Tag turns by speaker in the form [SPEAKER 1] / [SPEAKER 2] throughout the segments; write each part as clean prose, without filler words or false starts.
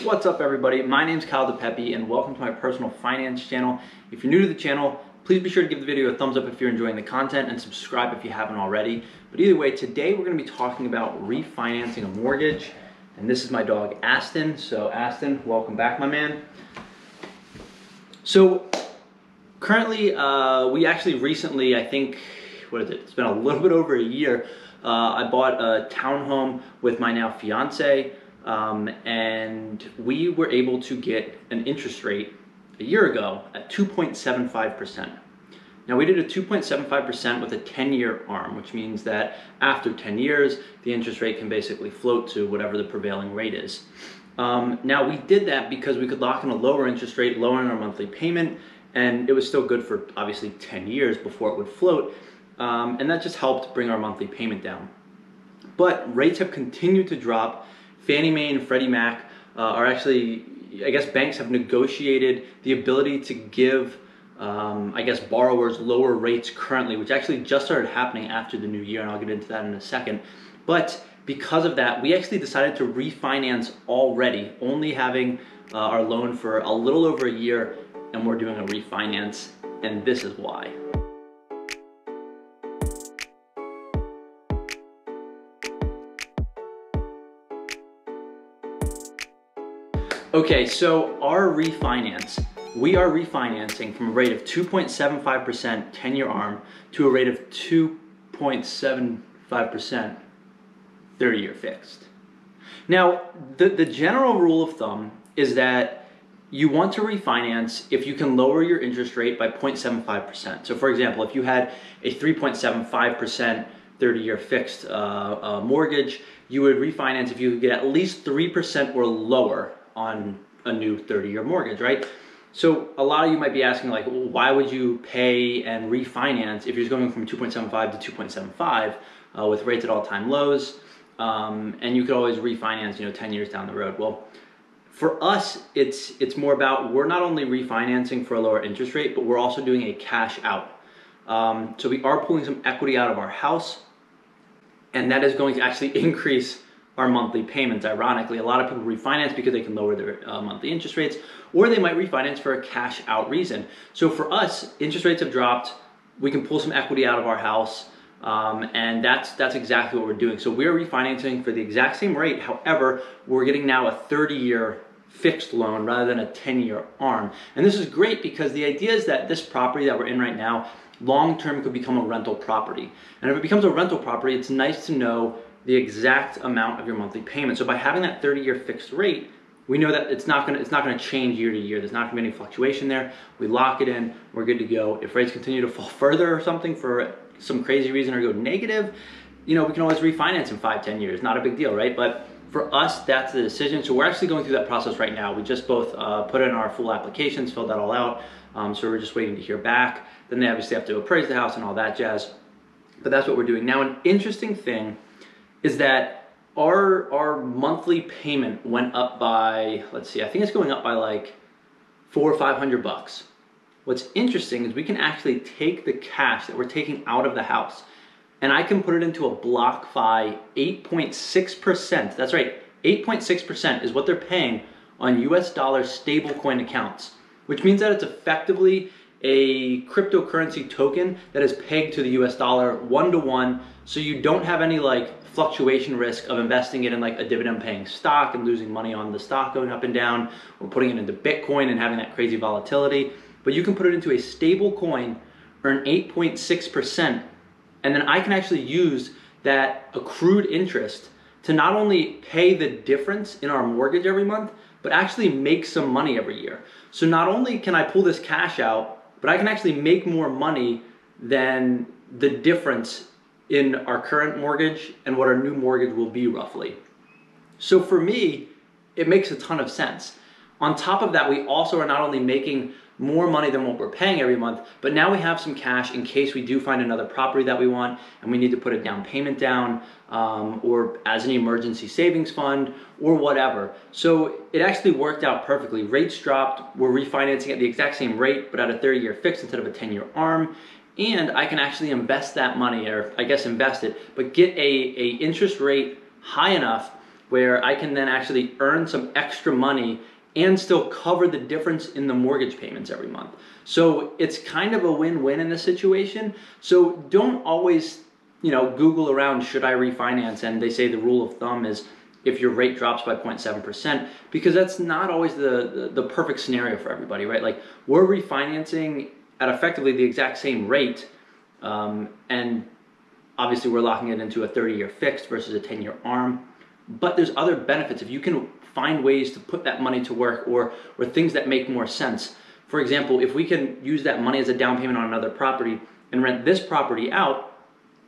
[SPEAKER 1] What's up everybody? My name's Kyle DePepe and welcome to my personal finance channel. If you're new to the channel, please be sure to give the video a thumbs up if you're enjoying the content and subscribe if you haven't already. But either way, today we're going to be talking about refinancing a mortgage. And this is my dog Aston. So Aston, welcome back, my man. So currently, we actually recently, I think, it's been a little bit over a year, I bought a townhome with my now fiance. And we were able to get an interest rate a year ago at 2.75%. Now we did a 2.75% with a 10-year ARM, which means that after 10 years, the interest rate can basically float to whatever the prevailing rate is. Now we did that because we could lock in a lower interest rate, lowering our monthly payment, and it was still good for obviously 10 years before it would float. And that just helped bring our monthly payment down. But rates have continued to drop. Fannie Mae and Freddie Mac are actually, I guess banks have negotiated the ability to give, I guess, borrowers lower rates currently, which actually just started happening after the new year, and I'll get into that in a second. But because of that, we actually decided to refinance already, only having our loan for a little over a year, and we're doing a refinance, and this is why. Okay, so our refinance, we are refinancing from a rate of 2.75% 10-year ARM to a rate of 2.75% 30-year fixed. Now, the general rule of thumb is that you want to refinance if you can lower your interest rate by 0.75%. So for example, if you had a 3.75% 30-year fixed mortgage, you would refinance if you could get at least 3% or lower on a new 30-year mortgage, right? So a lot of you might be asking, like, well, why would you pay and refinance if you're going from 2.75 to 2.75 with rates at all-time lows, and you could always refinance, 10 years down the road? Well, for us, it's more about, we're not only refinancing for a lower interest rate, but we're also doing a cash out. So we are pulling some equity out of our house, and that is going to actually increase our monthly payments. Ironically, a lot of people refinance because they can lower their monthly interest rates, or they might refinance for a cash out reason. So for us, interest rates have dropped, we can pull some equity out of our house, and that's exactly what we're doing. So we're refinancing for the exact same rate. However, we're getting now a 30-year fixed loan rather than a 10-year ARM. And this is great because the idea is that this property that we're in right now, long-term could become a rental property. And if it becomes a rental property, it's nice to know the exact amount of your monthly payment. So by having that 30-year fixed rate, we know that it's not gonna change year to year. There's not gonna be any fluctuation there. We lock it in, we're good to go. If rates continue to fall further or something for some crazy reason or go negative, we can always refinance in 5-10 years. Not a big deal, right? But for us, that's the decision. So we're actually going through that process right now. We just both put in our full applications, filled that all out. So we're just waiting to hear back. Then they obviously have to appraise the house and all that jazz. But that's what we're doing. Now, an interesting thing is that our monthly payment went up by, let's see, I think it's going up by like $400 or $500. What's interesting is we can actually take the cash that we're taking out of the house, and I can put it into a BlockFi 8.6%. That's right, 8.6% is what they're paying on US dollar stablecoin accounts, which means that it's effectively a cryptocurrency token that is pegged to the US dollar 1-to-1, so you don't have any like fluctuation risk of investing it in like a dividend paying stock and losing money on the stock going up and down, or putting it into Bitcoin and having that crazy volatility. But you can put it into a stable coin, earn 8.6%, and then I can actually use that accrued interest to not only pay the difference in our mortgage every month, but actually make some money every year. So not only can I pull this cash out, but I can actually make more money than the difference in our current mortgage and what our new mortgage will be roughly. So for me, it makes a ton of sense. On top of that, we also are not only making more money than what we're paying every month, but now we have some cash in case we do find another property that we want and we need to put a down payment down, or as an emergency savings fund or whatever. So it actually worked out perfectly. Rates dropped, we're refinancing at the exact same rate, but at a 30-year fix instead of a 10-year ARM. And I can actually invest that money, or I guess invest it, but get a interest rate high enough where I can then actually earn some extra money and still cover the difference in the mortgage payments every month. So it's kind of a win-win in this situation. So don't always, Google around, should I refinance? And they say the rule of thumb is if your rate drops by 0.7%, because that's not always the perfect scenario for everybody, right? Like, we're refinancing at effectively the exact same rate, and obviously we're locking it into a 30-year fixed versus a 10-year ARM, but there's other benefits if you can find ways to put that money to work, or things that make more sense. For example, if we can use that money as a down payment on another property and rent this property out,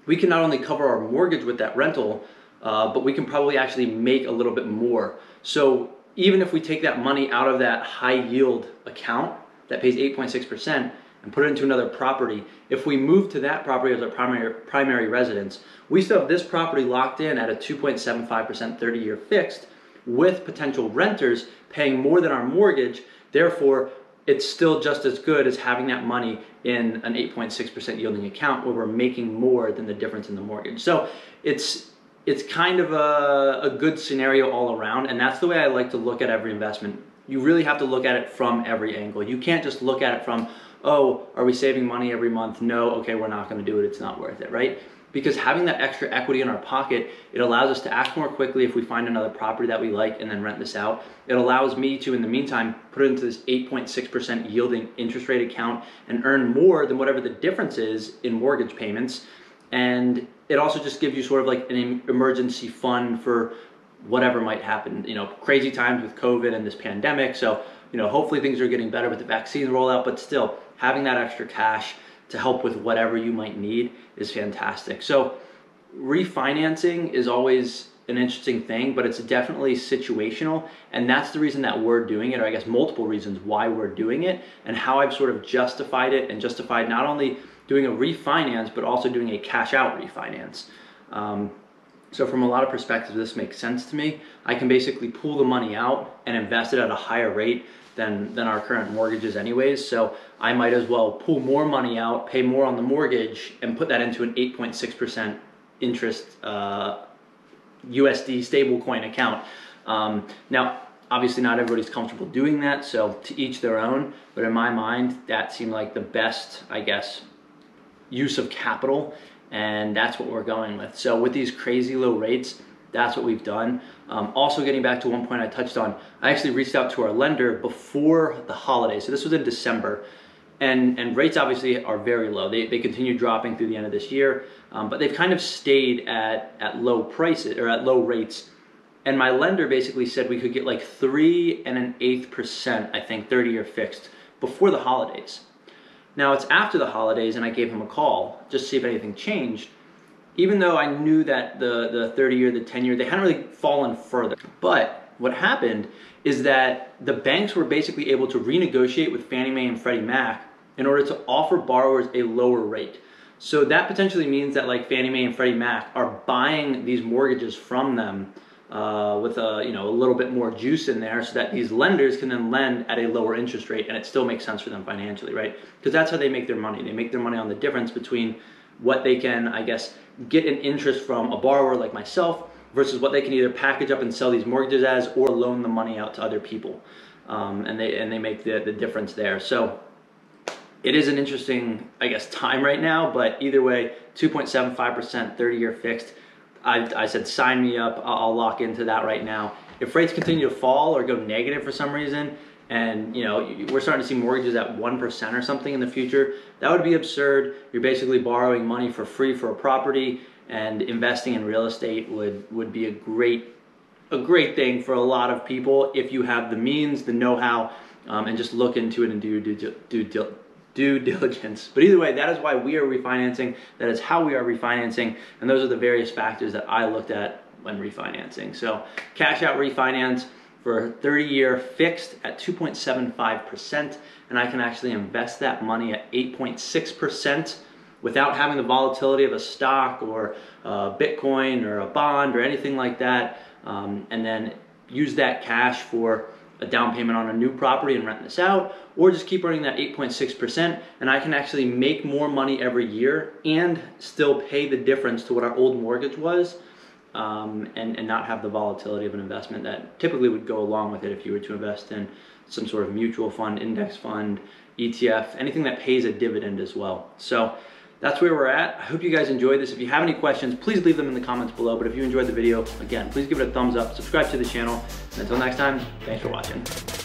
[SPEAKER 1] we can not only cover our mortgage with that rental, but we can probably actually make a little bit more. So even if we take that money out of that high yield account that pays 8.6% and put it into another property, if we move to that property as our primary residence, we still have this property locked in at a 2.75% 30-year fixed, with potential renters paying more than our mortgage. Therefore, it's still just as good as having that money in an 8.6% yielding account where we're making more than the difference in the mortgage. So it's kind of a good scenario all around, and that's the way I like to look at every investment. You really have to look at it from every angle. You can't just look at it from, oh, are we saving money every month? No, okay, we're not gonna do it, it's not worth it, right? Because having that extra equity in our pocket, it allows us to act more quickly if we find another property that we like and then rent this out. It allows me to, in the meantime, put it into this 8.6% yielding interest rate account and earn more than whatever the difference is in mortgage payments. And it also just gives you sort of like an emergency fund for whatever might happen. Crazy times with COVID and this pandemic. So, hopefully things are getting better with the vaccine rollout, but still having that extra cash to help with whatever you might need is fantastic. So refinancing is always an interesting thing, but it's definitely situational. And that's the reason that we're doing it, or I guess multiple reasons why we're doing it, and how I've sort of justified it, and justified not only doing a refinance, but also doing a cash out refinance. So from a lot of perspectives, this makes sense to me. I can basically pull the money out and invest it at a higher rate than our current mortgages anyways. So I might as well pull more money out, pay more on the mortgage, and put that into an 8.6% interest USD stablecoin account. Now, obviously not everybody's comfortable doing that, so to each their own, but in my mind, that seemed like the best, I guess, use of capital, and that's what we're going with. So with these crazy low rates, that's what we've done. Also, getting back to one point I touched on, I actually reached out to our lender before the holidays. So this was in December, and rates obviously are very low. They continue dropping through the end of this year, but they've kind of stayed at low prices, or at low rates. And my lender basically said we could get like 3 1/8%, I think, 30-year fixed before the holidays. Now it's after the holidays, and I gave him a call just to see if anything changed. Even though I knew that the 30-year, the 10-year, they hadn't really fallen further. But what happened is that the banks were basically able to renegotiate with Fannie Mae and Freddie Mac in order to offer borrowers a lower rate. So that potentially means that like Fannie Mae and Freddie Mac are buying these mortgages from them with a little bit more juice in there, so that these lenders can then lend at a lower interest rate, and it still makes sense for them financially, right? Because that's how they make their money. They make their money on the difference between what they can, I guess, get an interest from a borrower like myself versus what they can either package up and sell these mortgages as, or loan the money out to other people, and they make the difference there. So it is an interesting, I guess, time right now, but either way, 2.75% 30-year fixed. I said sign me up. I'll lock into that right now. If rates continue to fall or go negative for some reason, and we're starting to see mortgages at 1% or something in the future, that would be absurd. You're basically borrowing money for free for a property, and investing in real estate would be a great thing for a lot of people if you have the means, the know-how, and just look into it and do due diligence. But either way, that is why we are refinancing. That is how we are refinancing, and those are the various factors that I looked at when refinancing. So cash out refinance for a 30-year fixed at 2.75%, and I can actually invest that money at 8.6% without having the volatility of a stock or Bitcoin or a bond or anything like that, and then use that cash for a down payment on a new property and rent this out, or just keep earning that 8.6%, and I can actually make more money every year and still pay the difference to what our old mortgage was, and not have the volatility of an investment that typically would go along with it if you were to invest in some sort of mutual fund, index fund, ETF, anything that pays a dividend as well. So that's where we're at. I hope you guys enjoyed this. If you have any questions, please leave them in the comments below. But if you enjoyed the video, again, please give it a thumbs up, subscribe to the channel. And until next time, thanks for watching.